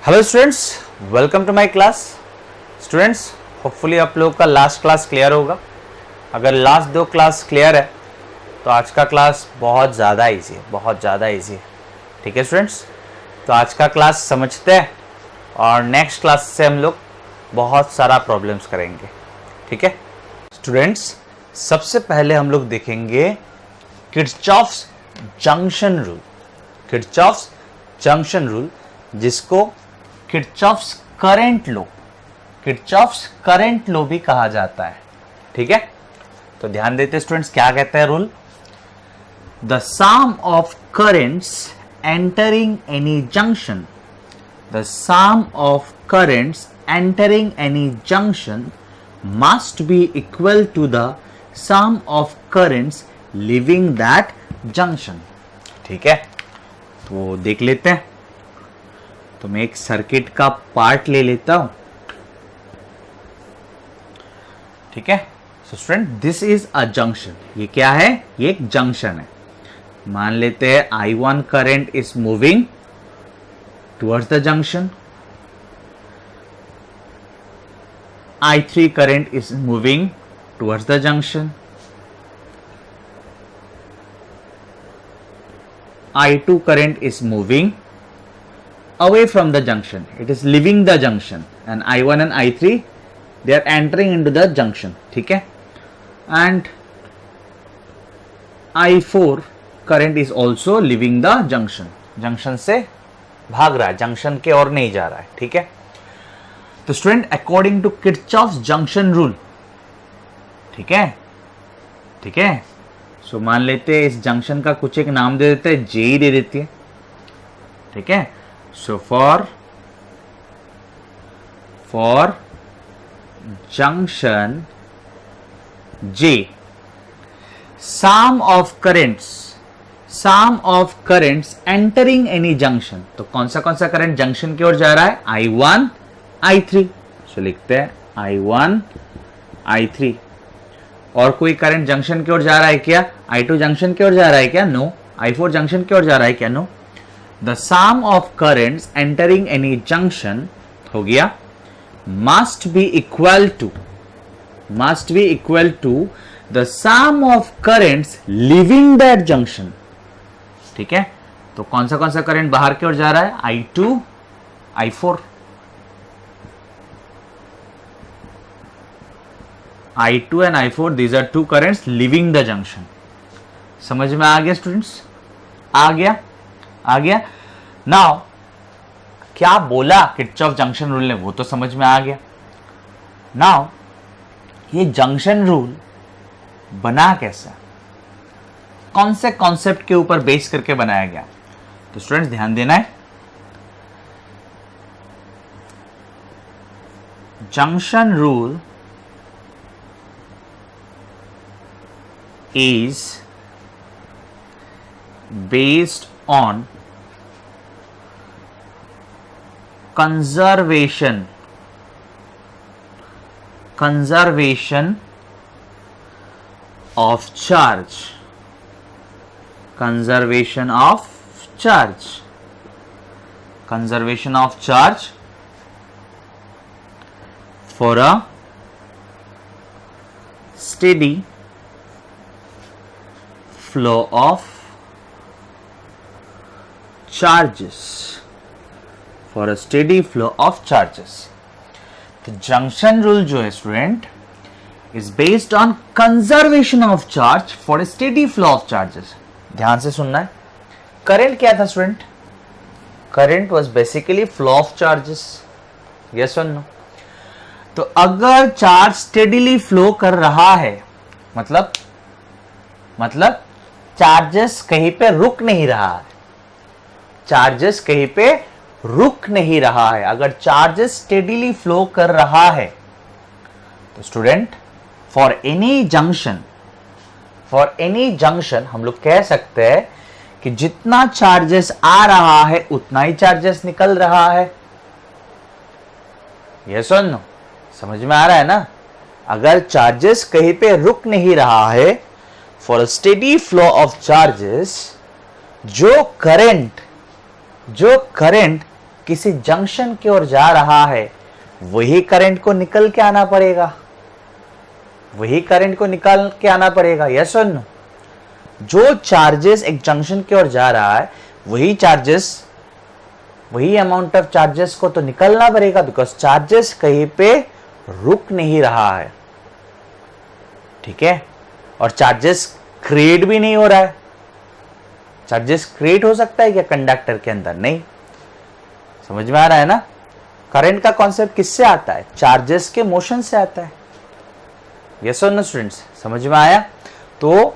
Hello students, welcome to my class. Students, hopefully आप लोग का लास्ट क्लास क्लियर होगा। अगर लास्ट दो क्लास क्लियर है तो आज का क्लास बहुत ज़्यादा इजी है, बहुत ज़्यादा इजी है। ठीक है स्टूडेंट्स, तो आज का क्लास समझते हैं और नेक्स्ट क्लास से हम लोग बहुत सारा प्रॉब्लम्स करेंगे। ठीक है स्टूडेंट्स, सबसे पहले हम लोग देखेंगे Kirchhoff's junction rule. Kirchhoff's junction rule, जिसको Kirchhoff's current law, Kirchhoff's current law भी कहा जाता है। ठीक है, तो ध्यान देते स्टूडेंट्स, क्या कहता है rule? The sum of currents entering any junction, the sum of currents entering any junction must be equal to the sum of currents leaving that junction. ठीक है, तो देख लेते हैं। तो मैं एक सर्किट का पार्ट ले लेता हूं। ठीक है, so student, this is a junction. ये क्या है? ये एक जंक्शन है। मान लेते हैं I1 current is moving towards the junction, I3 current is moving towards the junction, I2 current is moving away from the junction. It is leaving the junction, and I1 and I3 they are entering into the junction. ठीक है, and I4 current is also leaving the junction. Junction से भाग रहा है, junction के और नहीं जा रहा है। ठीक है, तो student, according to Kirchhoff's junction rule, ठीक है, ठीक है, सो मान लेते हैं इस जंक्शन का कुछ एक नाम दे देते हैं, जे ही दे देती है। ठीक है, so for junction J, sum of currents entering any junction. तो कौन सा करंट जंक्शन की ओर जा रहा है? I1 I3। सो लिखते हैं I1 I3। और कोई करंट जंक्शन की ओर जा रहा है क्या? I2 जंक्शन की ओर जा रहा है क्या? नो। I4 जंक्शन की ओर जा रहा है क्या? No. The sum of currents entering any junction हो गया must be equal to the sum of currents leaving that junction. ठीक है, तो कौन सा करंट बाहर की ओर जा रहा है? I2 I4। I2 and I4, these are two currents leaving the junction. समझ में आ गया स्टूडेंट्स? आ गया। नाउ क्या बोला किर्चॉफ जंक्शन रूल ने, वो तो समझ में आ गया। नाउ ये जंक्शन रूल बना कैसा, कौन से कॉन्सेप्ट के ऊपर बेस करके बनाया गया? तो स्टूडेंट्स ध्यान देना है, junction rule is based on conservation of charge, conservation of charge for a steady flow of charges, for a steady flow of charges. तो जंक्शन रूल जो है student is based on conservation of charge for a steady flow of charges. ध्यान से सुनना है। Current क्या था student? Current was basically flow of charges. Yes और नो? तो अगर चार्ज स्टेडीली फ्लो कर रहा है, मतलब चार्जेस कहीं पे रुक नहीं रहा है, चार्जेस कहीं पे रुक नहीं रहा है। अगर चार्जेस स्टेडीली फ्लो कर रहा है तो स्टूडेंट फॉर एनी जंक्शन हम लोग कह सकते हैं कि जितना चार्जेस आ रहा है उतना ही चार्जेस निकल रहा है। ये सुन, समझ में आ रहा है ना? अगर चार्जेस कहीं पे रुक नहीं रहा है, for a steady flow of charges, जो करंट किसी जंक्शन की ओर जा रहा है, वही करंट को निकल के आना पड़ेगा, वही करंट को निकाल के आना पड़ेगा। यस और नो? जो चार्जेस एक जंक्शन की ओर जा रहा है, वही चार्जेस, वही अमाउंट ऑफ चार्जेस को तो निकलना पड़ेगा, बिकॉज चार्जेस कहीं पे रुक नहीं रहा है। ठीक है? और चार्जेस क्रिएट भी नहीं हो रहा है। चार्जेस क्रिएट हो सकता है क्या कंडक्टर के अंदर? नहीं। समझ में आ रहा है ना? करंट का कॉन्सेप्ट किससे आता है? चार्जेस के मोशन से आता है। यस और नो स्टूडेंट्स? समझ में आया? तो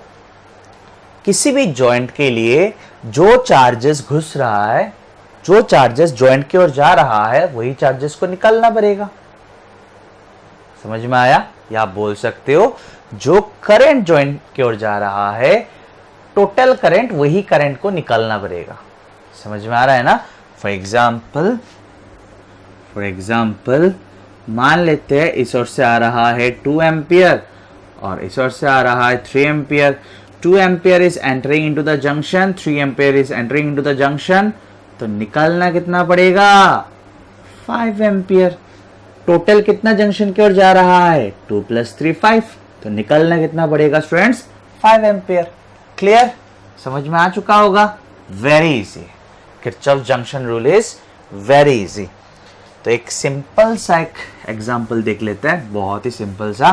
किसी भी जॉइंट के लिए जो चार्जेस घुस रहा है, जो चार्जेस जॉइंट की ओर जा रहा है, वही चार्जेस को निकालना पड़ेगा। समझ में आया? या आप बोल सकते हो जो करंट जॉइंट की ओर जा रहा है, टोटल करंट, वही करंट को निकालना पड़ेगा। समझ में आ रहा है ना? फॉर एग्जाम्पल मान लेते हैं इस ओर से आ रहा है 2 एम्पियर और इस ओर से आ रहा है 3 ampere. 2 ampere is entering into the junction, 3 ampere is entering into the junction, तो निकालना कितना पड़ेगा? 5 एम्पियर। टोटल कितना जंक्शन की ओर जा रहा है? 2 + 3 5, तो निकलना कितना पड़ेगा स्टूडेंट्स? 5 एम्पियर। क्लियर? समझ में आ चुका होगा? Very easy. Kirchhoff junction rule is very easy. तो एक सिंपल सा एक एग्जांपल देख लेते हैं, बहुत ही सिंपल सा।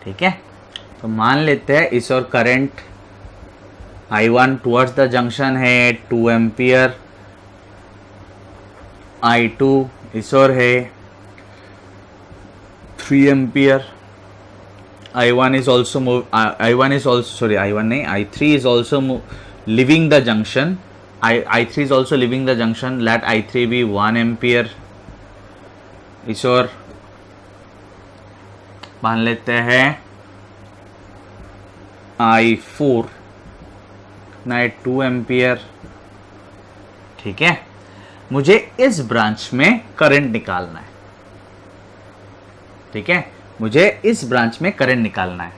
ठीक है? तो मान लेते हैं इस और current I1 towards the junction है 2 एम्पियर, I2 इस और है 3 ampere, I1 is also I3 is also leaving the junction. I3 is also leaving the junction. Let I3 be 1 ampere. इस और मान लेते हैं I4 ना 2 एम्पियर। ठीक है? मुझे इस ब्रांच में करंट निकालना है। ठीक है? मुझे इस ब्रांच में करंट निकालना है।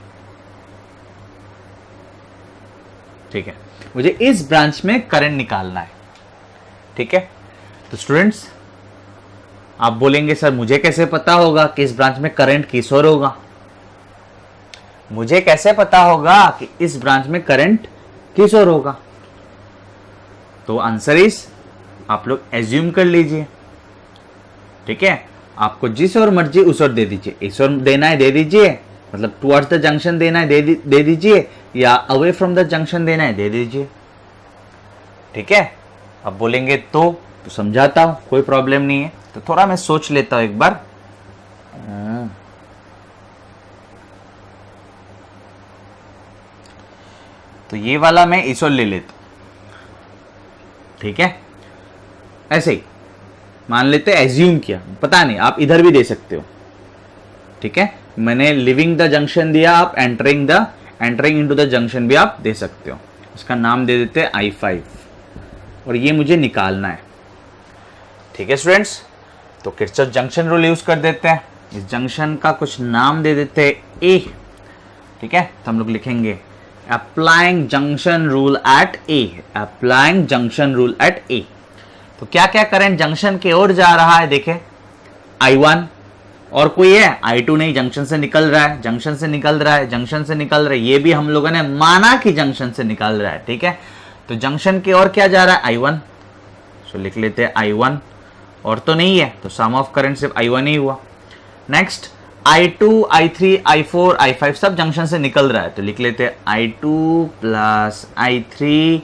ठीक है? मुझे इस ब्रांच में करंट निकालना है। ठीक है? तो स्टूडेंट्स आप बोलेंगे सर मुझे कैसे पता होगा कि इस ब्रांच में करंट किस ओर होगा? मुझे कैसे पता होगा कि इस ब्रांच में करंट किस ओर होगा? तो आंसर इज, आप लोग एज्यूम कर लीजिए। ठीक है? आपको जिस ओर मर्जी उस ओर दे दीजिए। इस ओर देना है दे दीजिए, मतलब टुवर्ड्स द जंक्शन देना है दे दीजिए, या अवे फ्रॉम द जंक्शन देना है दे दीजिए। ठीक है? अब बोलेंगे तो समझाता हूं, कोई प्रॉब्लम नहीं है। तो थोड़ा मैं सोच लेता हूं एक बार। तो ये वाला मैं इस ओर ले लेता हूं। ठीक है? ऐसे ही मान लेते हैं, एज्यूम किया, पता नहीं, आप इधर भी दे सकते हो। ठीक है? मैंने लिविंग द जंक्शन दिया, आप एंटरिंग इनटू द जंक्शन भी आप दे सकते हो। इसका नाम दे देते हैं I5 और ये मुझे निकालना है। ठीक है स्टूडेंट्स? तो किरचॉफ जंक्शन रूल यूज कर देते हैं। इस जंक्शन का कुछ नाम दे देते हैं A। ठीक है? तो हम लोग लिखेंगे applying junction rule at A, applying junction rule at A। तो क्या क्या करंट जंक्शन की ओर जा रहा है? देखें I1 और कोई है, I2 नहीं, जंक्शन से निकल रहा है, जंक्शन से निकल रहा है। ये भी हम लोगों ने माना कि जंक्शन से निकल रहा है। ठीक है? तो जंक्शन की ओर क्या जा रहा है? I1। सो लिख लेते हैं I1, और तो नहीं है, तो सम ऑफ करंट सिर्फ I1 ही हुआ। Next I2, I3, I4, I5 सब जंक्शन से निकल रहा है, तो लिख लेते हैं I2 plus I3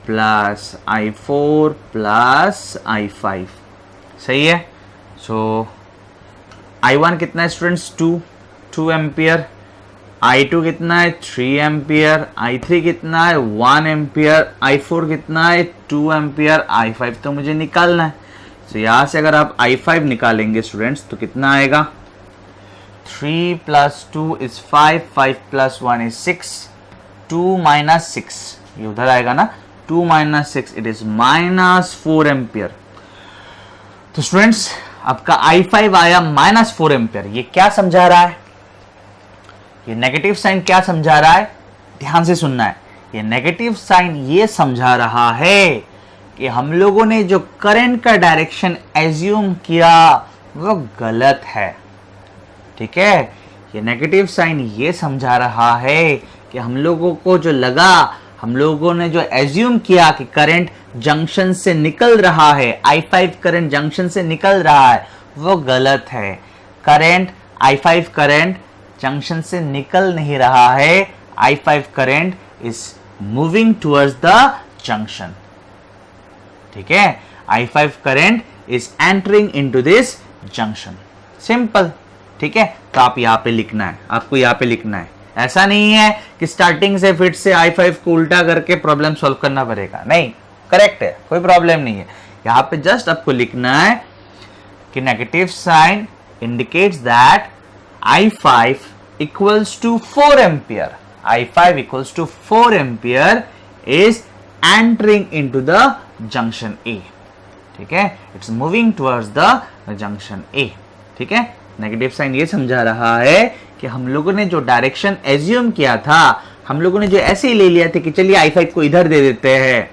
plus I4 plus I5। सही है? सो I1 कितना है स्टूडेंट्स? 2 एम्पियर। I2 कितना है? 3 एम्पियर। I3 कितना है? 1 एम्पियर। I4 कितना है? 2 एम्पियर। I5 तो मुझे निकालना है। तो यहां से अगर आप I5 निकालेंगे स्टूडेंट्स तो कितना आएगा? 3 + 2 is 5, 5 + 1 is 6, 2 - 6, ये उधर आएगा ना, 2 - 6 इट इज -4 एम्पियर। तो स्टूडेंट्स आपका I5 आया -4 एम्पियर। ये क्या समझा रहा है? ये नेगेटिव साइन क्या समझा रहा है, ध्यान से सुनना है। ये नेगेटिव साइन ये समझा रहा है कि हम लोगों ने जो करंट का डायरेक्शन एज्यूम किया वो गलत है। ठीक है, ये नेगेटिव साइन ये समझा रहा है कि हम लोगों को जो लगा, हम लोगों ने जो एज्यूम किया कि करंट जंक्शन से निकल रहा है, I5 करंट जंक्शन से निकल रहा है, वो गलत है। करंट I5 करंट जंक्शन से निकल नहीं रहा है, I5 current is moving towards the junction. ठीक है, I5 current is entering into this junction, simple. ठीक है, तो आप यहां पे लिखना है, आपको यहां पे लिखना है। ऐसा नहीं है कि स्टार्टिंग से फिर से I5 को उल्टा करके प्रॉब्लम सॉल्व करना पड़ेगा, नहीं, करेक्ट है, कोई प्रॉब्लम नहीं है। यहां पे जस्ट आपको लिखना है कि negative sign indicates that I5 equals to 4 ampere, I5 equals to 4 ampere is entering into the junction A। ठीक है, it's moving towards the junction A। ठीक है, नेगेटिव साइन ये समझा रहा है कि हम लोगों ने जो डायरेक्शन एज्यूम किया था, हम लोगों ने जो ऐसे ही ले लिया था कि चलिए I5 को इधर दे देते हैं,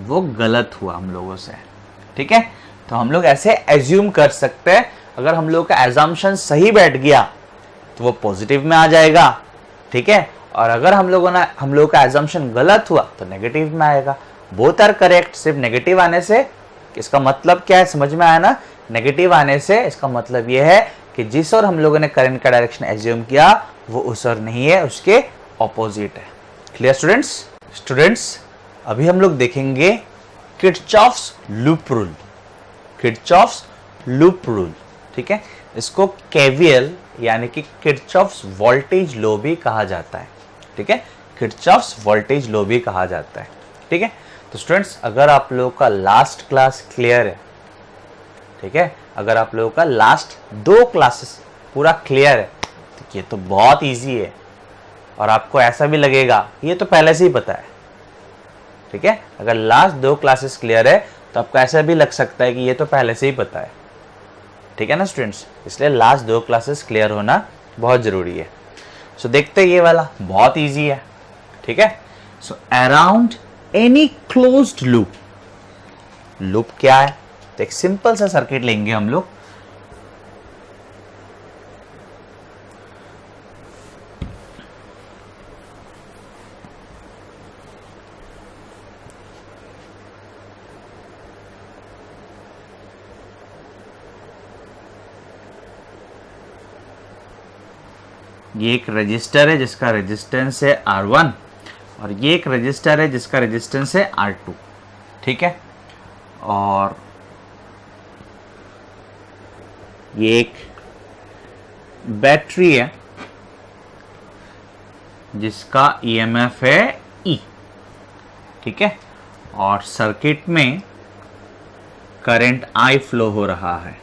वो गलत हुआ हम लोगों से। ठीक है, तो हम लोग ऐसे एज्यूम कर सकते हैं, अगर हम लोग का एजम्पशन सही बैठ गया तो वो पॉजिटिव में आ जाएगा। ठीक है, और अगर हम लोगों का एजम्पशन गलत हुआ तो नेगेटिव में आएगा। Both are correct. सिर्फ नेगेटिव आने से इसका मतलब क्या है, समझ में आया ना? नेगेटिव आने से इसका मतलब यह है कि जिस ओर हम लोगों ने करंट का डायरेक्शन एज्यूम किया वो उस ओर नहीं है, उसके ऑपोजिट है। क्लियर स्टूडेंट्स, अभी हम लोग देखेंगे Kirchhoff's loop rule. Kirchhoff's loop rule, ठीक है, इसको केवीएल यानी कि किरचॉफ्स वोल्टेज लॉ भी कहा जाता है। ठीक है, किरचॉफ्स वोल्टेज लॉ भी कहा जाता है। ठीक है, तो स्टूडेंट्स, अगर आप लोगों का लास्ट क्लास क्लियर है, ठीक है, अगर आप लोगों का लास्ट 2 क्लासेस पूरा क्लियर है तो ये तो बहुत इजी है, और आपको ऐसा भी लगेगा ये तो पहले से ही पता है। ठीक है, अगर लास्ट 2 क्लासेस क्लियर है तो आपको ऐसा भी लग सकता है कि ये तो पहले से ही पता है। ठीक है ना स्टूडेंट्स, इसलिए लास्ट 2 क्लासेस क्लियर होना बहुत जरूरी है। सो देखते हैं, ये वाला बहुत इजी है। ठीक है, so around any closed loop, loop क्या है, तो एक सिंपल सा सर्किट लेंगे हम लोग। ये एक रजिस्टर है जिसका रेजिस्टेंस है R1, और ये एक रजिस्टर है जिसका रेजिस्टेंस है R2। ठीक है, और ये एक बैटरी है जिसका EMF है E। ठीक है, और सर्किट में करंट I फ्लो हो रहा है।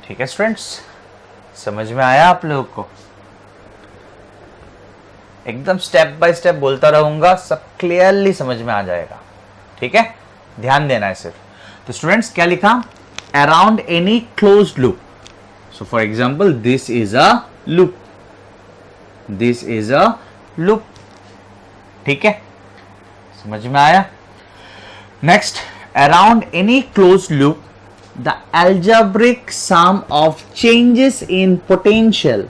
ठीक है स्टूडेंट्स, समझ में आया आप लोगों को? एकदम स्टेप बाय स्टेप बोलता रहूंगा, सब क्लियरली समझ में आ जाएगा। ठीक है, ध्यान देना है सिर्फ। तो स्टूडेंट्स, क्या लिखा? Around any closed loop. So for example, this is a loop, this is a loop. ठीक है, समझ में आया? Next, around any closed loop the algebraic sum of changes in potential,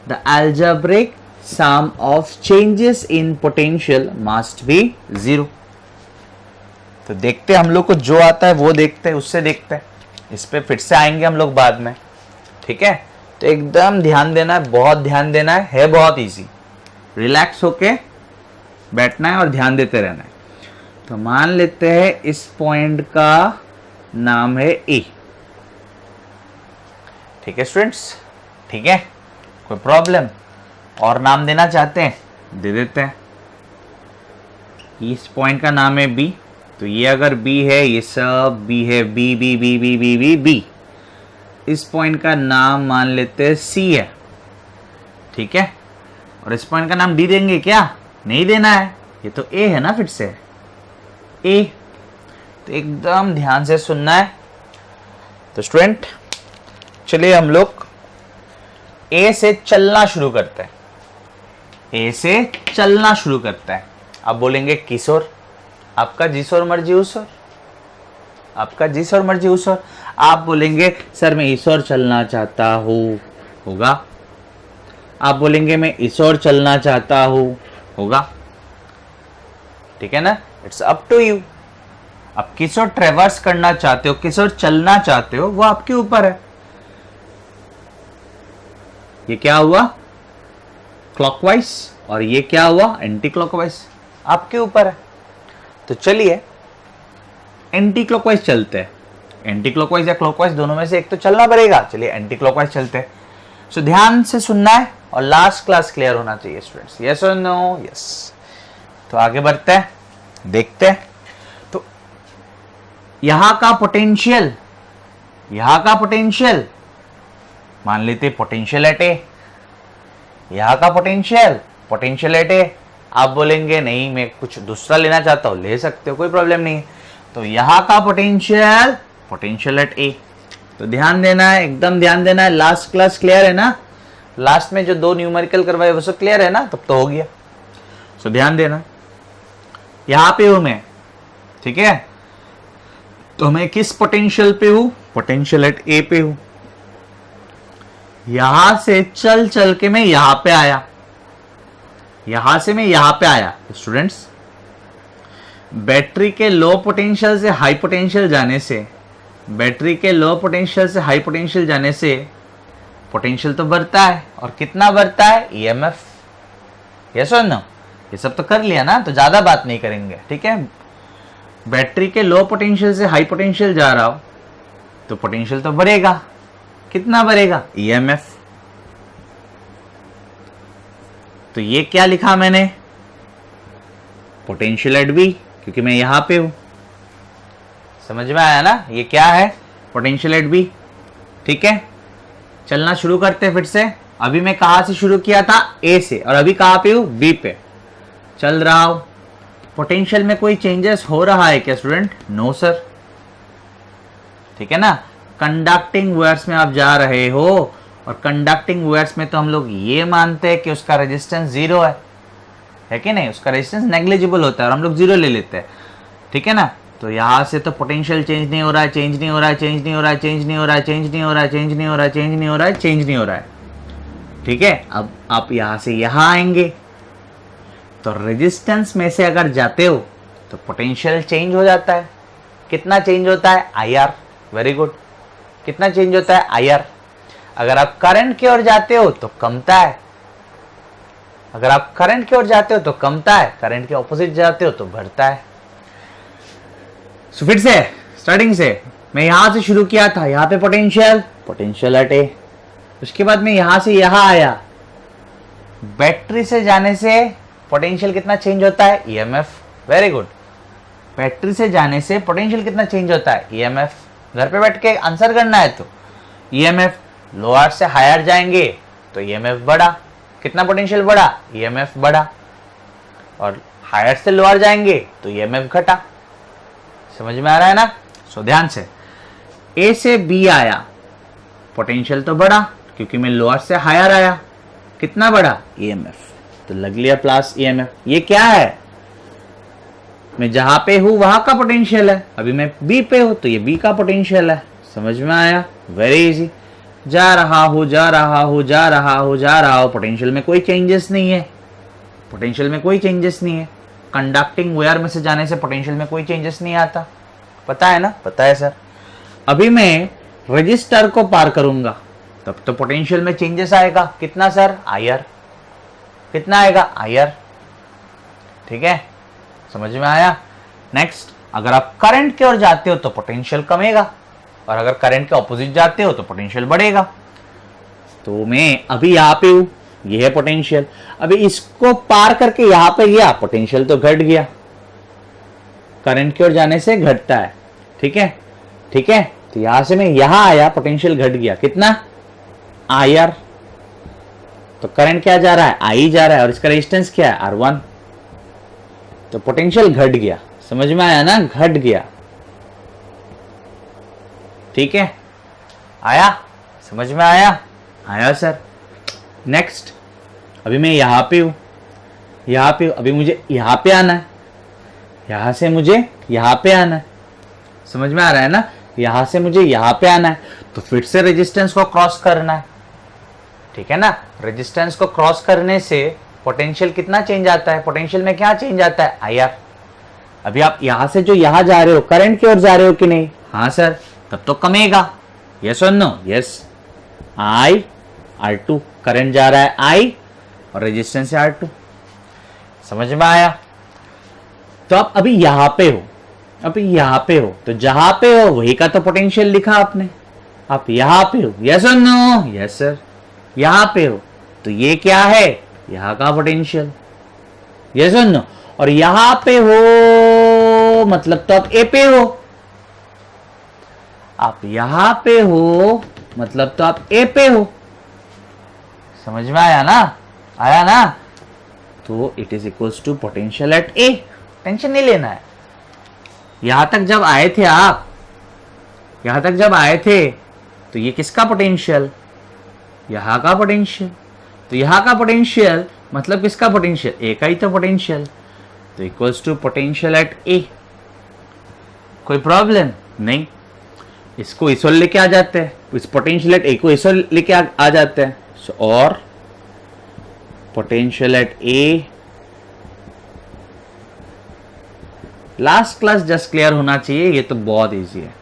the algebraic sum of changes in potential must be 0। तो देखते हैं, हम लोग को जो आता है वो देखते हैं, उससे देखते हैं, इस पे फिर से आएंगे हम लोग बाद में। ठीक है, तो एकदम ध्यान देना है, बहुत ध्यान देना है बहुत इजी। रिलैक्स होके बैठना है और ध्यान देते रहना है। तो मान लेते हैं इस पॉइंट का नाम है ए। ठीक है स्टूडेंट्स, ठीक है, कोई प्रॉब्लम? और नाम देना चाहते हैं, दे देते हैं। इस पॉइंट का नाम है बी, तो ये अगर बी है, ये सब बी है, B B B B B B B. इस पॉइंट का नाम मान लेते हैं सी है। ठीक है, और इस पॉइंट का नाम डी देंगे क्या? नहीं देना है, ये तो ए है ना, फिर से ए। तो एकदम ध्यान से सुनना है। तो स्टूडेंट, चलिए हम लोग ए से चलना शुरू करते हैं। ए से चलना शुरू करता है। आप बोलेंगे किशोर, आपका जिसोर मर्जी उसोर, आपका जिसोर मर्जी उसोर। आप बोलेंगे सर मैं इस ओर चलना चाहता हूँ, होगा। आप बोलेंगे मैं इस ओर चलना चाहता हूँ, होगा। ठीक है ना, इट्स अप टू यू। आप किस ओर ट्रेवर्स करना चाहते हो, किस ओर चलना चाहते हो, वो आपके ऊपर है। ये क्या हुआ क्लॉकवाइज और ये क्या हुआ एंटी क्लॉकवाइज, आपके ऊपर है। तो चलिए एंटी क्लॉकवाइज चलते हैं। एंटी क्लॉकवाइज या क्लॉकवाइज दोनों में से एक तो चलना पड़ेगा। चलिए एंटी क्लॉकवाइज चलते हैं। सो ध्यान से सुनना है और लास्ट क्लास क्लियर होना चाहिए स्टूडेंट्स। यस और नो? यस। तो आगे बढ़ते हैं, देखते हैं। तो यहां का पोटेंशियल, यहां का पोटेंशियल मान लेते पोटेंशियल एट ए, यहां का पोटेंशियल, पोटेंशियल एट ए। आप बोलेंगे नहीं मैं कुछ दूसरा लेना चाहता हूं, ले सकते हो, कोई प्रॉब्लम नहीं है। तो यहां का पोटेंशियल, पोटेंशियल एट ए। तो ध्यान देना है, एकदम ध्यान देना है। लास्ट क्लास क्लियर है ना? लास्ट में जो 2 न्यूमेरिकल करवाए वो सब क्लियर है ना? तब तो हो गया। सो ध्यान देना, यहां पे हूं मैं, ठीक है। तो मैं किस पोटेंशियल पे हूं? पोटेंशियल एट ए पे हूं। यहां से चल चल के मैं यहां पे आया, यहां से मैं यहां पे आया। स्टूडेंट्स, बैटरी के लो पोटेंशियल से हाई पोटेंशियल जाने से, बैटरी के लो पोटेंशियल से हाई पोटेंशियल जाने से पोटेंशियल तो बढ़ता है। और कितना बढ़ता है? ईएमएफ। यस और नो? ये सब तो कर लिया ना, तो ज्यादा बात नहीं करेंगे, ठीक है। बैटरी के लो पोटेंशियल से हाई पोटेंशियल जा रहा हो तो पोटेंशियल तो बढ़ेगा। कितना बढ़ेगा? ईएमएफ। तो ये क्या लिखा मैंने? पोटेंशियल एट बी, क्योंकि मैं यहां पे हूं। समझ में आया ना? ये क्या है? Potential at B. ठीक है, चलना शुरू करते हैं फिर से। अभी मैं कहां से शुरू किया था? ए से, और अभी कहां पे हूं? बी पे चल रहा हूं। पोटेंशियल में कोई चेंजेस हो रहा है क्या स्टूडेंट? No sir. ठीक है ना, कंडक्टिंग वायर्स में आप जा रहे हो, और कंडक्टिंग वायर्स में तो हम लोग ये मानते हैं कि उसका रेजिस्टेंस 0 है कि नहीं? उसका रेजिस्टेंस नेग्लिजिबल होता है और हम लोग 0 ले लेते हैं, ठीक है ना। तो यहां से तो पोटेंशियल चेंज नहीं हो रहा है, चेंज नहीं हो रहा है, चेंज नहीं हो रहा है, चेंज नहीं हो रहा है, चेंज नहीं हो रहा है, चेंज नहीं हो रहा है, चेंज नहीं हो रहा है, चेंज नहीं हो रहा है। ठीक है, अब आप यहां से यहां आएंगे तो रेजिस्टेंस में से अगर जाते हो तो पोटेंशियल चेंज हो जाता है। कितना चेंज होता है? IR। Very good. कितना चेंज होता है? IR। अगर आप करंट की ओर जाते हो तो कमता है, अगर आप करंट की ओर जाते हो तो कमता है, करंट के ऑपोजिट जाते हो तो बढ़ता है। सो फिर से स्टार्टिंग से मैं यहां से शुरू किया था, यहां पे पोटेंशियल, पोटेंशियल एट ए। उसके बाद मैं यहां से यहां आया, बैटरी से जाने से पोटेंशियल कितना चेंज होता है? ईएमएफ। Very good. बैटरी से जाने से पोटेंशियल कितना चेंज होता है? ईएमएफ। घर पे बैठ के आंसर करना है तो ईएमएफ। लोअर से हायर जाएंगे तो ईएमएफ बढ़ा। कितना पोटेंशियल बढ़ा? ईएमएफ बढ़ा। और हायर से लोअर जाएंगे तो ईएमएफ घटा। समझ में आ रहा है ना? सो ध्यान से, ए से बी आया, पोटेंशियल तो बढ़ा क्योंकि मैं लोअर से हायर आया। कितना बढ़ा? ईएमएफ। तो लग लिया प्लस ईएमएफ। ये क्या है? मैं जहां पे हूं वहां का पोटेंशियल है। अभी मैं बी पे हूं तो ये बी का पोटेंशियल है। समझ में आया? Very easy. जा रहा हूं, जा रहा हूं, जा रहा हूं, जा रहा हूं, पोटेंशियल में कोई चेंजेस नहीं है, पोटेंशियल में कोई चेंजेस नहीं है। कंडक्टिंग वायर में से जाने से पोटेंशियल में कोई चेंजेस नहीं आता। पता है ना? पता है सर। अभी मैं रजिस्टर को पार करूंगा तब तो पोटेंशियल में चेंजेस आएगा। कितना सर? IR। कितना आएगा? IR। ठीक है, समझ में आया? नेक्स्ट, अगर आप करंट की ओर जाते हो तो पोटेंशियल कमेगा, और अगर करंट के ऑपोजिट जाते हो तो पोटेंशियल बढ़ेगा। तो मैं अभी यहां पे हूं, ये है पोटेंशियल। अभी इसको पार करके यहां पे गया, पोटेंशियल तो घट गया। करंट की ओर जाने से घटता है, ठीक है, ठीक है। तो यहां से मैं यहां आया, पोटेंशियल घट गया। कितना? IR। तो करंट क्या जा रहा है? I जा रहा है, और इसका रेजिस्टेंस क्या है? R1। तो पोटेंशियल घट गया। समझ में आया ना? घट गया। ठीक है, आया समझ में आया? आया सर। नेक्स्ट, अभी मैं यहाँ पे हूँ, यहाँ पे, अभी मुझे यहाँ पे आना है, यहाँ से मुझे यहाँ पे आना है। समझ में आ रहा है ना? यहाँ से मुझे यहाँ पे आना है, तो फिर से रेजिस्टेंस को क्रॉस करना है, ठीक है ना? रेजिस्टेंस को क्रॉस करने से पोटेंशियल कितना चेंज आता है? पोटेंशियल में क्या चेंज आता है? IR। अभी आप यहां से जो यहां जा रहे हो, करंट की ओर जा रहे हो कि नहीं? हाँ सर, तब तो कमेगा। यस और नो? यस। IR2, करंट जा रहा है I और रेजिस्टेंस है R2। समझ में आया? तो आप अभी यहां पे हो, अभी यहां पे हो, तो जहां पे हो वही का तो पोटेंशियल लिखा आपने। आप यहां पे हो, यस और नो? Yes sir. यहां पे हो तो ये क्या है? यहां का पोटेंशियल। यस और नो? और यहां पे हो मतलब तो आप ए पे हो। आप यहां पे हो मतलब तो आप ए पे हो। समझ में आया ना? आया ना? तो it is equals to potential at A. Tension नहीं लेना है। यहां तक जब आए थे आप, यहां तक जब आए थे तो ये किसका पोटेंशियल? यहां का पोटेंशियल। तो यहां का पोटेंशियल मतलब किसका पोटेंशियल? ए का ही तो पोटेंशियल। तो इक्वल्स टू पोटेंशियल एट ए। कोई प्रॉब्लम नहीं। इसको इस ओर लेके आ जाते हैं, इस पोटेंशियल एट ए को इस ओर लेके आ जाते हैं। सो और potential at A, last class just clear होना चाहिए, ये तो बहुत इजी है,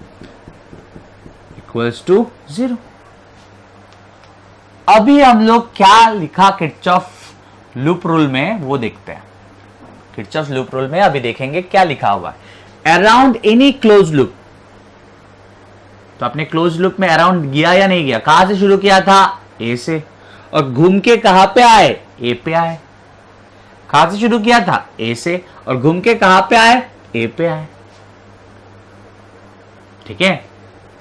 इक्वल्स टू 0। अभी हम लोग क्या लिखा किरचॉफ लूप रूल में वो देखते हैं। किरचॉफ लूप रूल में अभी देखेंगे क्या लिखा हुआ है। अराउंड एनी क्लोज लूप, तो आपने क्लोज लूप में अराउंड गया या नहीं गया? कहां से शुरू किया था? ए से, और घूम के कहां पे आए? ए पे आए। कहां से शुरू किया था? ए से, और घूम के कहां पे आए? ए पे आए। ठीक है?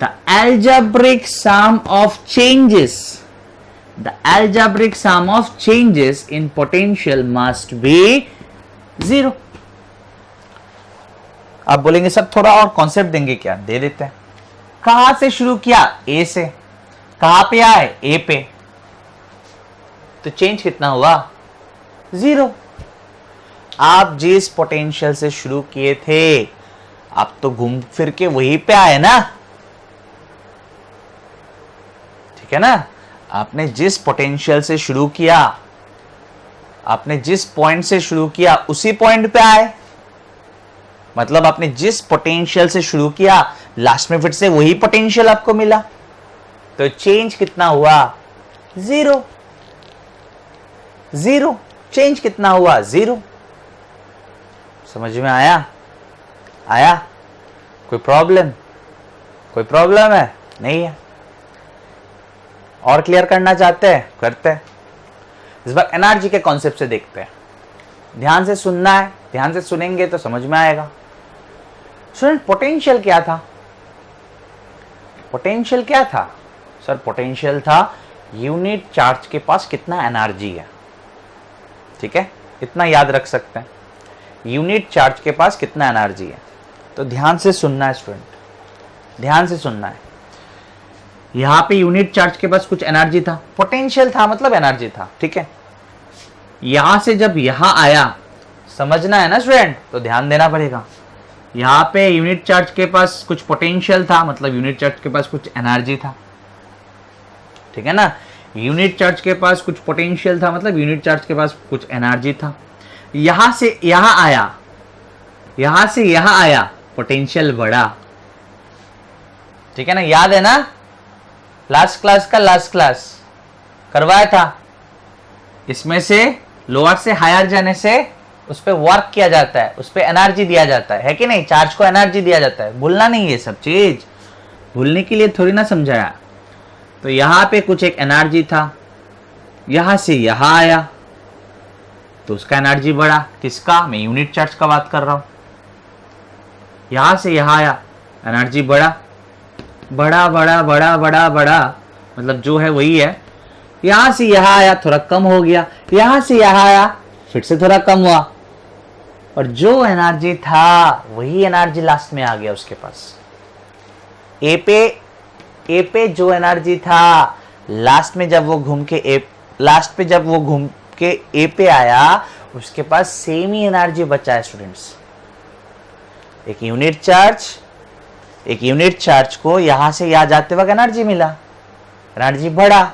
The algebraic sum of changes, the algebraic sum of changes in potential must be 0। आप बोलेंगे सब थोड़ा और कॉन्सेप्ट देंगे क्या? दे देते हैं। कहां से शुरू किया? ए से। कहां पे आए? ए पे। तो चेंज कितना हुआ? 0। आप जिस पोटेंशियल से शुरू किए थे आप तो घूम फिर के वहीं पे आए ना, ठीक है ना? आपने जिस पोटेंशियल से शुरू किया, आपने जिस पॉइंट से शुरू किया उसी पॉइंट पे आए। मतलब आपने जिस पोटेंशियल से शुरू किया लास्ट में फिर से वही पोटेंशियल आपको मिला। तो चेंज कितना हुआ? 0। 0 चेंज कितना हुआ? 0। समझ में आया? आया? कोई प्रॉब्लम? कोई प्रॉब्लम है? नहीं है। और क्लियर करना चाहते हैं? करते हैं। इस बार एनर्जी के कॉन्सेप्ट से देखते हैं। ध्यान से सुनना है, ध्यान से सुनेंगे तो समझ में आएगा। स्टूडेंट, पोटेंशियल क्या था? पोटेंशियल क्या था? सर पोटेंशियल था यूनिट चार्ज के पास कितना एनर्जी है। ठीक है, इतना याद रख सकते हैं, यूनिट चार्ज के पास कितना एनर्जी है। तो ध्यान से सुनना है स्टूडेंट, ध्यान से सुनना है। यहां पे यूनिट चार्ज के पास कुछ एनर्जी था, पोटेंशियल था मतलब एनर्जी था। ठीक है, यहां से जब यहां आया, समझना है ना स्टूडेंट, तो ध्यान देना पड़ेगा। यहां पे यूनिट चार्ज के पास कुछ पोटेंशियल था मतलब यूनिट चार्ज के पास कुछ एनर्जी था। ठीक है ना, यूनिट चार्ज के पास कुछ पोटेंशियल था मतलब यूनिट चार्ज के पास कुछ एनर्जी था। यहां से यहां आया, यहां से यहां आया, पोटेंशियल बढ़ा। ठीक है ना, याद है ना? लास्ट क्लास का लास्ट क्लास करवाया था। इसमें से लोअर से हायर जाने से उस पर वर्क किया जाता है, उस पर एनर्जी दिया जाता है कि नहीं? चार्ज को एनर्जी दिया जाता है। भूलना नहीं ये सब चीज, भूलने के लिए थोड़ी ना समझाया। तो यहां पे कुछ एक एनर्जी था, यहां से यहां आया तो उसका एनर्जी बढ़ा। किसका? मैं यूनिट चार्ज का बात कर रहा हूं। यहां से यहां आया, एनर्जी बढ़ा, बड़ा बड़ा बड़ा बड़ा बड़ा, मतलब जो है वही है। यहां से यहां आया, थोड़ा कम हो गया, यहां से यहां आया, फिर से थोड़ा कम हुआ, और जो एनर्जी था वही एनर्जी लास्ट में आ गया उसके पास। ए पे ए पे जो एनर्जी था, लास्ट में जब वो घूम के ए पे आया, उसके पास सेम ही एनर्जी बचा है स्टूडेंट्स। एक यूनिट चार्ज को यहां से यहां जाते वक्त एनर्जी मिला, एनर्जी बढ़ा,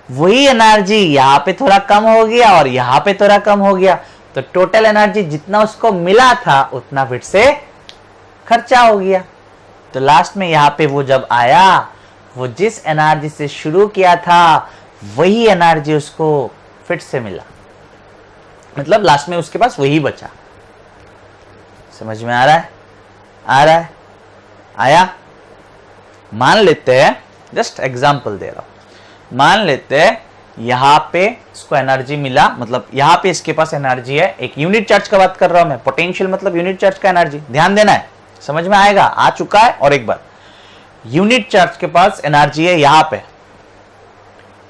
वही एनर्जी यहां पे थोड़ा कम हो गया और यहां पे थोड़ा कम हो गया, तो टोटल एनर्जी जितना उसको मिला था उतना फिर से खर्चा हो गया। तो लास्ट में यहां पे वो जब आया, वो जिस एनर्जी से शुरू किया था वही एनर्जी उसको फिर से मिला, मतलब लास्ट में उसके पास वही बचा। समझ में आ रहा है? आया? मान लेते हैं, जस्ट एग्जांपल दे रहा हूं, मान लेते हैं यहां पे इसको एनर्जी मिला, मतलब यहां पे इसके पास एनर्जी है, एक यूनिट चार्ज का बात कर रहा हूं मैं, पोटेंशियल मतलब यूनिट चार्ज का एनर्जी, ध्यान देना है, समझ में आएगा? आ चुका है। और एक बार, यूनिट चार्ज के पास एनर्जी है यहां पे,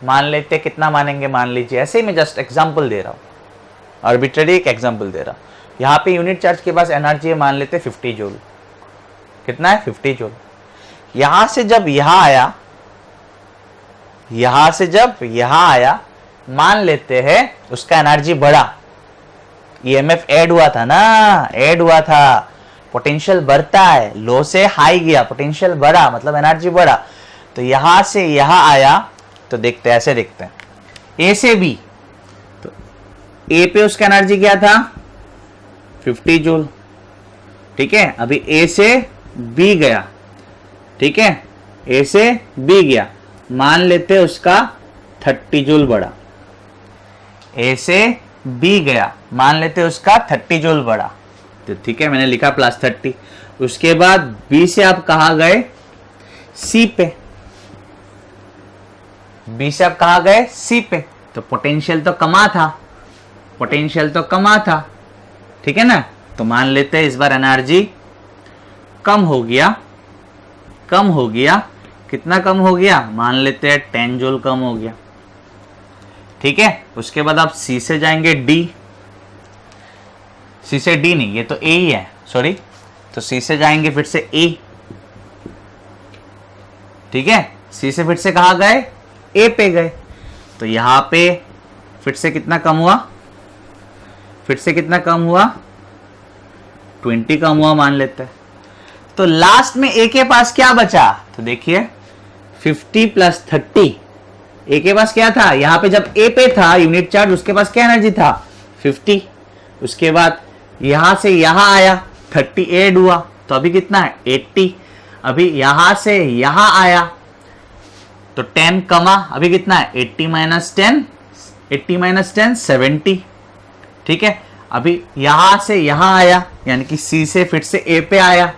मान लेते, कितना मानेंगे, मान लीजिए ऐसे ही मैं जस्ट एग्जांपल दे रहा हूं, आर्बिट्ररी एक एग्जांपल दे रहा हूं। यहां पे यूनिट चार्ज के पास एनर्जी है, मान लेते 50 जूल। कितना है? 50 जूल। यहां से जब यहां आया, मान लेते हैं उसका एनर्जी बढ़ा, ईएमएफ ऐड हुआ था ना, ऐड हुआ था, पोटेंशियल बढ़ता है, लो से हाई गया, पोटेंशियल बढ़ा मतलब एनर्जी बढ़ा। तो यहां से यहां आया, तो देखते हैं, ऐसे देखते हैं, ए से बी, तो ए पे उसका एनर्जी क्या था? 50 जूल, ठीक है। अभी ए से बी गया, ठीक है, ए से बी गया, मान लेते उसका 30 जूल बढ़ा। ए से बी गया, मान लेते उसका 30 जूल बढ़ा, तो ठीक है, मैंने लिखा +30। उसके बाद बी से आप कहां गए? सी पे। बी से आप कहां गए? सी पे। तो पोटेंशियल तो कमा था, ठीक है ना। तो मान लेते हैं इस बार एनर्जी कम हो गया, कितना कम हो गया? मान लेते हैं 10 जूल कम हो गया, ठीक है। उसके बाद आप सी से जाएंगे डी, सी से डी नहीं, ये तो ए ही है, सॉरी, तो सी से जाएंगे फिर से ए, ठीक है। सी से फिर से कहां गए? ए पे गए, तो यहां पे फिर से कितना कम हुआ? 20 कम हुआ मान लेते हैं। तो लास्ट में ए के पास क्या बचा? तो देखिए 50 + 30, ए के पास क्या था? यहां पे जब ए पे था यूनिट चार्ज, उसके पास क्या एनर्जी था? 50। उसके बाद यहां से यहां आया, 30 ऐड हुआ, तो अभी कितना है? 80। अभी यहां से यहां आया तो 10 कमा, अभी कितना है? 80 - 10 70, ठीक है। अभी यहां से यहां आया, यानी कि सी से फिर से ए पे आया,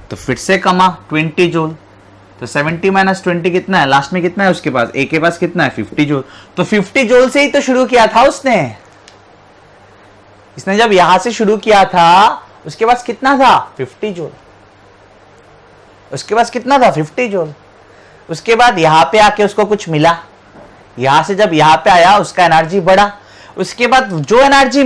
तो फिर से कमा 20 जूल। तो 70 - 20 कितना है? लास्ट में कितना है उसके पास? ए के पास कितना है? 50 जूल। तो 50 जूल से ही तो शुरू किया था इसने जब यहां से शुरू किया था, उसके पास कितना था? 50 जूल। उसके पास कितना था? 50 जूल। उसके बाद यहां पे आके उसको कुछ मिला, यहां से जब यहां पे आया उसका एनर्जी बढ़ा, उसके बाद जो एनर्जी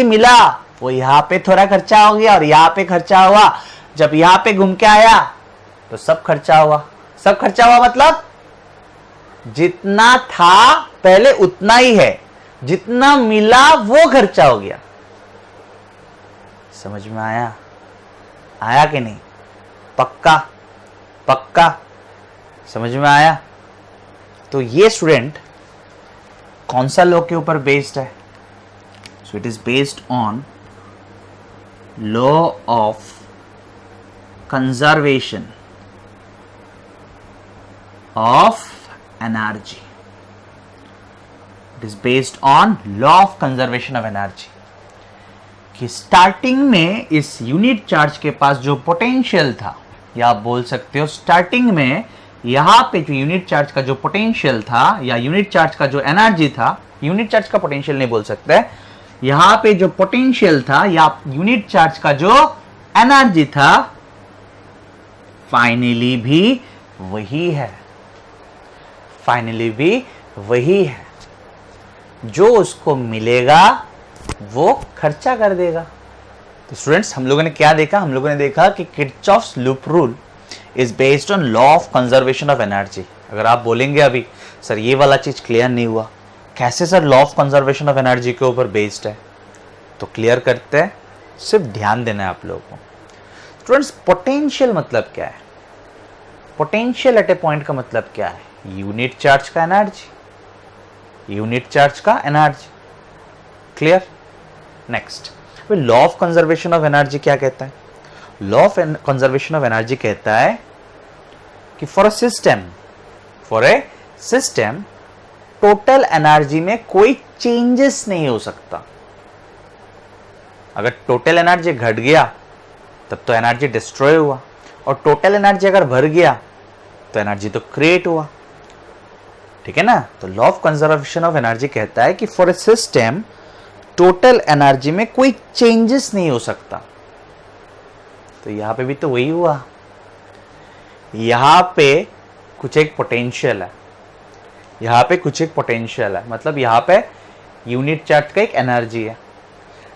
मिला वो यहां पे थोड़ा खर्चा हो गया और यहां पे खर्चा हुआ, जब यहां पे घूम के आया तो सब खर्चा हुआ मतलब जितना था पहले उतना ही है, जितना मिला वो खर्चा हो गया। समझ में आया कि नहीं? पक्का समझ में आया? तो ये स्टूडेंट कौन सा लॉ के ऊपर बेस्ड है? So it is based on law of conservation of energy. It is based on law of conservation of energy कि स्टार्टिंग में इस यूनिट चार्ज के पास जो पोटेंशियल था, या आप बोल सकते हो स्टार्टिंग में यहां पे जो यूनिट चार्ज का जो पोटेंशियल था या यूनिट चार्ज का जो एनर्जी था, यूनिट चार्ज का पोटेंशियल नहीं बोल सकते, यहां पे जो पोटेंशियल था या यूनिट चार्ज का जो एनर्जी था, फाइनली भी वही है। जो उसको मिलेगा वो खर्चा कर देगा। तो स्टूडेंट्स, हम लोगों ने क्या देखा? हम लोगों ने देखा कि Kirchhoff's loop rule is based on law of conservation of energy. अगर आप बोलेंगे अभी सर ये वाला चीज क्लियर नहीं हुआ, कैसे sir law of conservation of energy के ऊपर बेस्ड है, तो क्लियर करते हैं, सिर्फ ध्यान देना है आप लोगों को। स्टूडेंट्स, पोटेंशियल मतलब क्या है? पोटेंशियल एट ए पॉइंट का मतलब क्या है? यूनिट चार्ज का एनर्जी, यूनिट चार्ज का energy. Clear? Next, law of conservation of energy क्या कहता है? Law of conservation of energy कहता है कि for a system total energy में कोई चेंजेस नहीं हो सकता। अगर टोटल एनर्जी घट गया तब तो एनर्जी डिस्ट्रॉय हुआ, और टोटल एनर्जी अगर भर गया तो एनर्जी तो क्रिएट हुआ। ठीक है ना? तो law of conservation of energy कहता है कि for a system total energy में कोई चेंजेस नहीं हो सकता। तो यहां पे भी तो वही हुआ, यहां पे कुछ एक पोटेंशियल है, यहां पे कुछ एक पोटेंशियल है, मतलब यहां पे यूनिट चार्ज का एक एनर्जी है।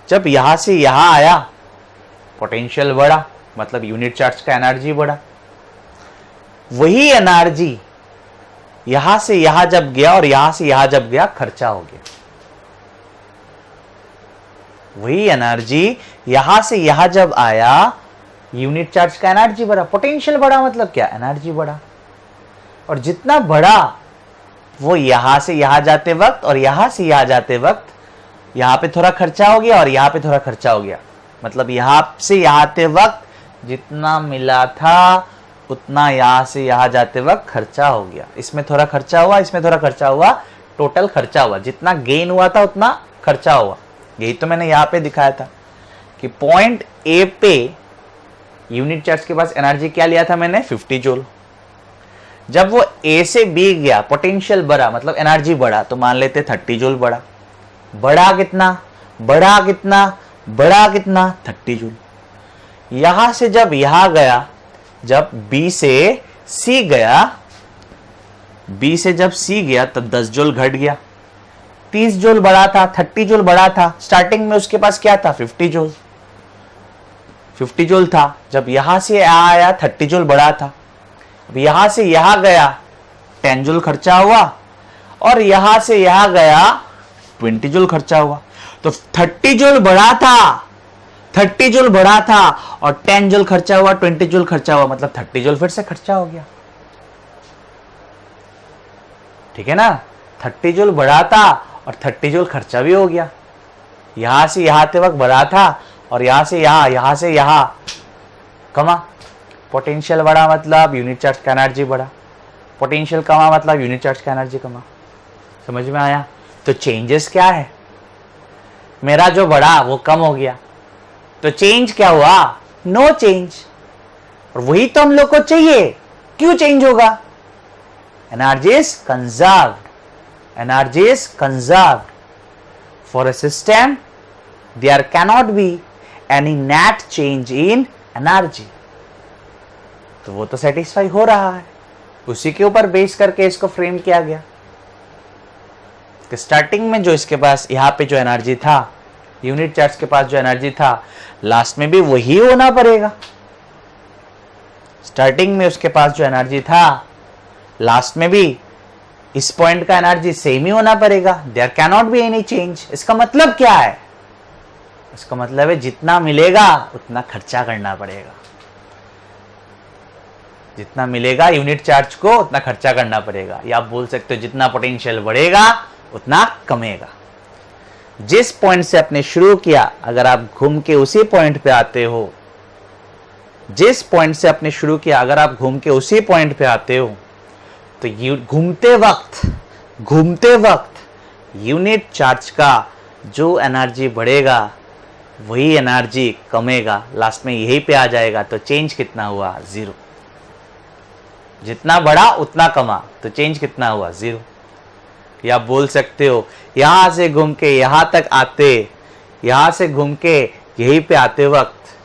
जब यहां से यहां आया पोटेंशियल बढ़ा, मतलब यूनिट चार्ज का एनर्जी बढ़ा। वही एनर्जी यहां से यहां जब गया और यहां से यहां जब गया, खर्चा हो गया। वही एनर्जी यहां से यहां जब आया, यूनिट चार्ज का एनर्जी बढ़ा, पोटेंशियल बढ़ा, मतलब क्या? एनर्जी बढ़ा। और जितना बढ़ा वो यहां से यहां जाते वक्त और यहां से यहां जाते वक्त यहां पे थोड़ा खर्चा हो गया और यहां पे थोड़ा खर्चा हो गया। मतलब यहां से यहां आते वक्त जितना मिला था उतना यहां से यहां जाते वक्त खर्चा हो गया। इसमें थोड़ा खर्चा हुआ, इसमें थोड़ा खर्चा हुआ, टोटल खर्चा हुआ। जितना गेन हुआ था उतना खर्चा हुआ। यही तो मैंने यहां पे दिखाया था कि पॉइंट ए पे यूनिट चार्ज के पास एनर्जी क्या लिया था मैंने? 50 जूल। जब वो ए से बी गया, पोटेंशियल बढ़ा, मतलब एनर्जी बढ़ा, तो मान लेते 30 जूल बढ़ा। बढ़ा कितना? बढ़ा कितना? बढ़ा कितना? 30 जूल। यहां से जब यहां गया, जब बी से सी गया, बी से जब सी गया तब 10 जूल घट गया। 30 जूल बढ़ा था, 30 जूल बढ़ा था। स्टार्टिंग में उसके पास क्या था? 50 जूल। 50 जूल था। जब यहां से यहां आया 30 जूल बढ़ा था। अब यहां से यहां गया 10 जूल खर्चा हुआ, और यहां से यहां गया 20 जूल खर्चा हुआ। तो 30 जूल बढ़ा था, 30 जूल बढ़ा था, और 10 जूल खर्चा हुआ, 20 जूल खर्चा हुआ, मतलब 30 जूल फिर से खर्चा हो गया। ठीक है ना? 30 जूल बढ़ा था और 30 जूल खर्चा भी हो गया। यहां से यहां आते वक्त बढ़ा था, और यहां से यहां कमा। पोटेंशियल बढ़ा मतलब यूनिट चार्ज का एनर्जी बढ़ा। पोटेंशियल कमा मतलब यूनिट चार्ज का एनर्जी कमा। समझ में आया? तो चेंजेस क्या है? मेरा जो बढ़ा वो कम हो गया, तो चेंज क्या हुआ? No change. और वही तो हम लोग को चाहिए। क्यों चेंज होगा? Energy is conserved. Energy is conserved. For a system there cannot be any net change in energy. तो वो तो सेटिस्फाई हो रहा है, उसी के ऊपर बेस करके इसको फ्रेम किया गया। स्टार्टिंग में जो इसके पास यहां पे जो एनर्जी था, यूनिट चार्ज के पास जो एनर्जी था, लास्ट में भी वही होना पड़ेगा। स्टार्टिंग में उसके पास जो एनर्जी था, लास्ट में भी इस पॉइंट का एनर्जी सेम ही होना पड़ेगा। There cannot be any change. इसका मतलब क्या है? इसका मतलब है जितना मिलेगा उतना खर्चा करना पड़ेगा। जितना मिलेगा यूनिट चार्ज को उतना खर्चा करना पड़ेगा। या आप बोल सकते हो जितना पोटेंशियल बढ़ेगा उतना कमेगा। जिस पॉइंट से आपने शुरू किया, अगर आप घूम के उसी पॉइंट पे आते हो, जिस पॉइंट से आपने शुरू किया अगर आप घूम के उसी पॉइंट पे आते हो, तो घूमते वक्त यूनिट चार्ज का जो एनर्जी बढ़ेगा वही एनर्जी कमेगा, लास्ट में यही पे आ जाएगा। तो चेंज कितना हुआ? 0। जितना बढ़ा उतना कमा, तो चेंज कितना हुआ? 0। या आप बोल सकते हो यहां से घूम के यहां तक आते, यहां से घूम के यहीं पे आते वक्त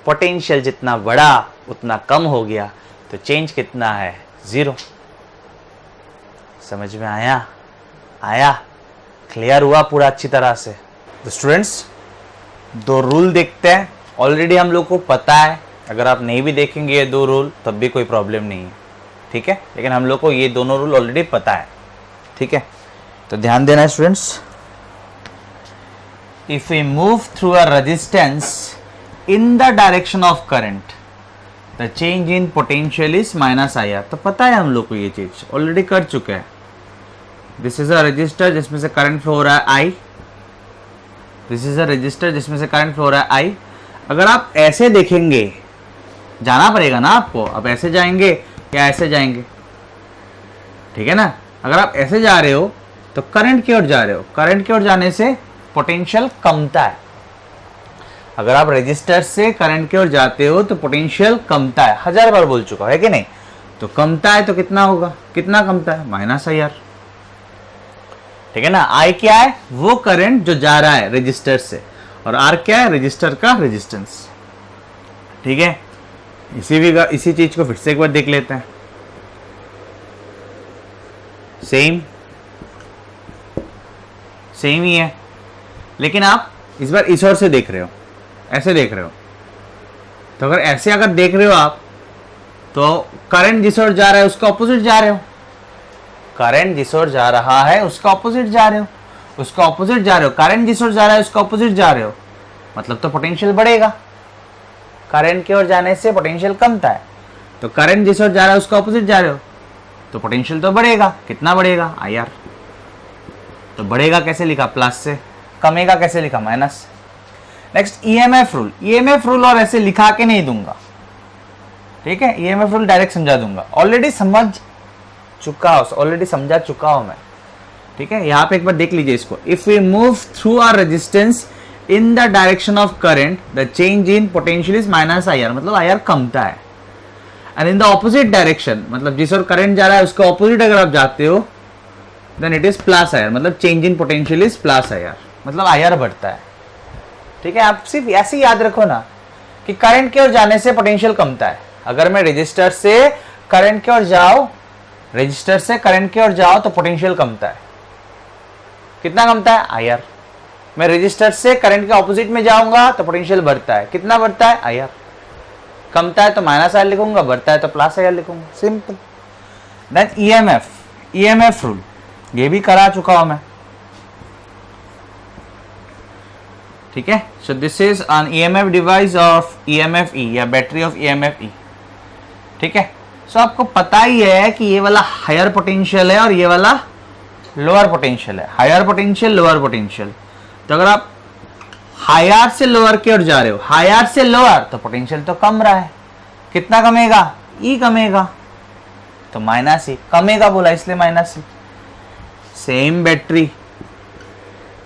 पोटेंशियल जितना बढ़ा उतना कम हो गया, तो चेंज कितना है? 0। समझ में आया? क्लियर हुआ पूरा अच्छी तरह से? तो स्टूडेंट्स, 2 रूल देखते हैं। ऑलरेडी हम लोग को पता है अगर आप नहीं भी देखेंगे ये दो रूल तब भी कोई प्रॉब्लम नहीं है, ठीक है, लेकिन हम लोग को ये दोनों रूल ऑलरेडी पता है, ठीक है। तो ध्यान देना students, if we move through a resistance in the direction of current the change in potential is minus I R. तो पता है हम लोग को, ये चीज ऑलरेडी कर चुके हैं। दिस इज अ रजिस्टर जिसमें से करंट फ्लो हो रहा है आई, दिस इज अ रजिस्टर जिसमें से करंट फ्लो हो रहा है आई। अगर आप ऐसे देखेंगे, जाना पड़ेगा ना आपको, अब ऐसे जाएंगे या ऐसे जाएंगे, ठीक है ना। अगर आप ऐसे जा रहे हो तो करंट की ओर जा रहे हो, करंट की ओर जाने से पोटेंशियल कमता है। अगर आप रेजिस्टर से करंट की ओर जाते हो तो पोटेंशियल कमता है, 1000 बार बोल चुका है कि नहीं। तो कमता है तो कितना होगा, कितना कमता है, माइनस आई आर, ठीक है ना। आई क्या है, वो करंट जो जा रहा है रेजिस्टर से, और आर क्या है, रेजिस्टर का रेजिस्टेंस, ठीक है। इसी चीज को फिर से एक बार देख लेते हैं। सेम ही है, लेकिन आप इस बार इस ओर से देख रहे हो, ऐसे देख रहे हो। तो अगर ऐसे अगर देख रहे हो आप, तो करंट जिस ओर जा रहा है उसका ऑपोजिट जा रहे हो, करंट जिस ओर जा रहा है उसका ऑपोजिट जा रहे हो, उसका ऑपोजिट जा रहे हो, करंट जिस ओर जा रहा है उसका ऑपोजिट जा रहे हो, मतलब तो पोटेंशियल बढ़ेगा। करंट की ओर जाने से पोटेंशियल कमता है, तो करंट जिस ओर जा रहा है उसका ऑपोजिट जा रहे हो, तो पोटेंशियल तो बढ़ेगा। कितना बढ़ेगा, आई आर। तो बढ़ेगा कैसे लिखा, प्लस से, कमेगा कैसे लिखा, minus. Next EMF rule, EMF rule और ऐसे लिखा के नहीं दूंगा, ठीक है। ईएमएफ रूल डायरेक्ट समझा दूंगा, ऑलरेडी समझा चुका हूं मैं, ठीक है। यहां पे एक बार देख लीजिए इसको। If we move through R resistance in the direction of current the change in potential is minus I R, मतलब आई आर कमता है। And in the opposite direction, मतलब जिस ओर करंट जा रहा है उसका ऑपोजिट अगर आप जाते हो, then it is plus I R, मतलब change in potential is plus I R, मतलब आई आर बढ़ता है, ठीक है। आप सिर्फ ऐसे ही याद रखो ना कि करंट की ओर जाने से पोटेंशियल कमता है। अगर मैं रजिस्टर से करंट की ओर जाओ, रजिस्टर से करंट की ओर जाओ तो पोटेंशियल कमता है। कितना कमता है, आई आर। मैं रजिस्टर से करंट के ऑपोजिट में जाऊंगा तो पोटेंशियल बढ़ता है। कितना बढ़ता है, आई आर। कमता है तो माइनस आई लिखूंगा, बढ़ता है तो प्लस आई लिखूंगा, simple. Then EMF, EMF rule ये भी करा चुका हूं मैं, ठीक है। So this is an EMF device of EMF E या बैटरी ऑफ ईएमएफ ई, ठीक है। सो आपको पता ही है कि ये वाला हायर पोटेंशियल है और ये वाला लोअर पोटेंशियल है, हायर पोटेंशियल लोअर पोटेंशियल। तो अगर आप हायर से लोअर की ओर जा रहे हो, हायर से लोअर, तो पोटेंशियल तो कम रहा है। कितना कमेगा, ई कमेगा, तो माइनस ई कमेगा बोला इसलिए minus E.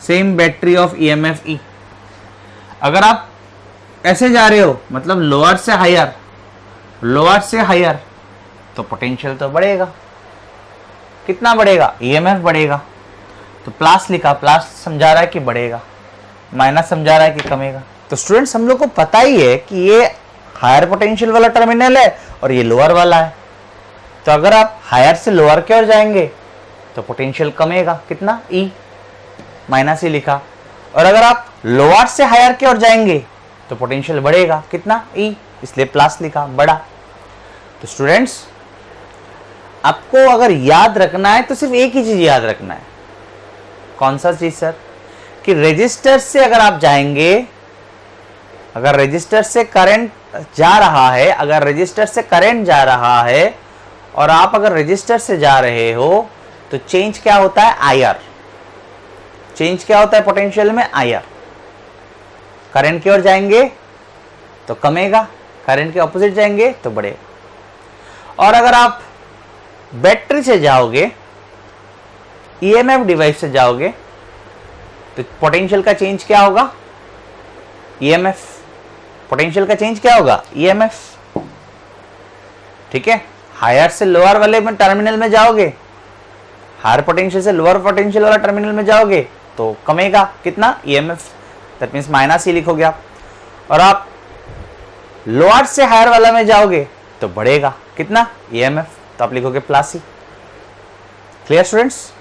Same battery of EMF ई। अगर आप ऐसे जा रहे हो, मतलब लोअर से हायर, लोअर से हायर, तो पोटेंशियल तो बढ़ेगा। कितना बढ़ेगा, ईएमएफ बढ़ेगा। तो प्लस लिखा, प्लस समझा रहा है कि बढ़ेगा, माइनस समझा रहा है कि कमेगा। तो स्टूडेंट्स हम लोग को पता ही है कि ये हायर पोटेंशियल वाला टर्मिनल है और ये लोअर वाला है। तो अगर आप हायर से लोअर की ओर जाएंगे तो पोटेंशियल कमेगा, कितना, ई, माइनस ई लिखा। और अगर आप लोअर से हायर की ओर जाएंगे तो पोटेंशियल बढ़ेगा, कितना, ई, इसलिए प्लस लिखा, बढ़ा। तो स्टूडेंट्स आपको अगर याद रखना है तो सिर्फ एक ही चीज याद रखना है। कौन सा चीज सर, कि रेजिस्टर से अगर आप जाएंगे, अगर रेजिस्टर से करंट जा रहा है, अगर रेजिस्टर से करंट जा रहा है और आप अगर रेजिस्टर से जा रहे हो तो चेंज क्या होता है, आई आर। चेंज क्या होता है पोटेंशियल में, आई आर। करंट की ओर जाएंगे तो कमेगा, करंट के ऑपोजिट जाएंगे तो बढ़ेगा। और अगर आप बैटरी से जाओगे, ईएमएफ डिवाइस से जाओगे, तो पोटेंशियल का चेंज क्या होगा, ईएमएफ। पोटेंशियल का चेंज क्या होगा, ईएमएफ, ठीक है। हायर से लोअर वाले में टर्मिनल में जाओगे, हायर पोटेंशियल से लोअर पोटेंशियल वाला टर्मिनल में जाओगे तो कमेगा, कितना, ईएमएफ। दैट मींस माइनस ही लिखोगे आप। और आप लोअर से हायर वाला में जाओगे तो बढ़ेगा, कितना, ईएमएफ, तो आप लिखोगे प्लस ही। Clear students.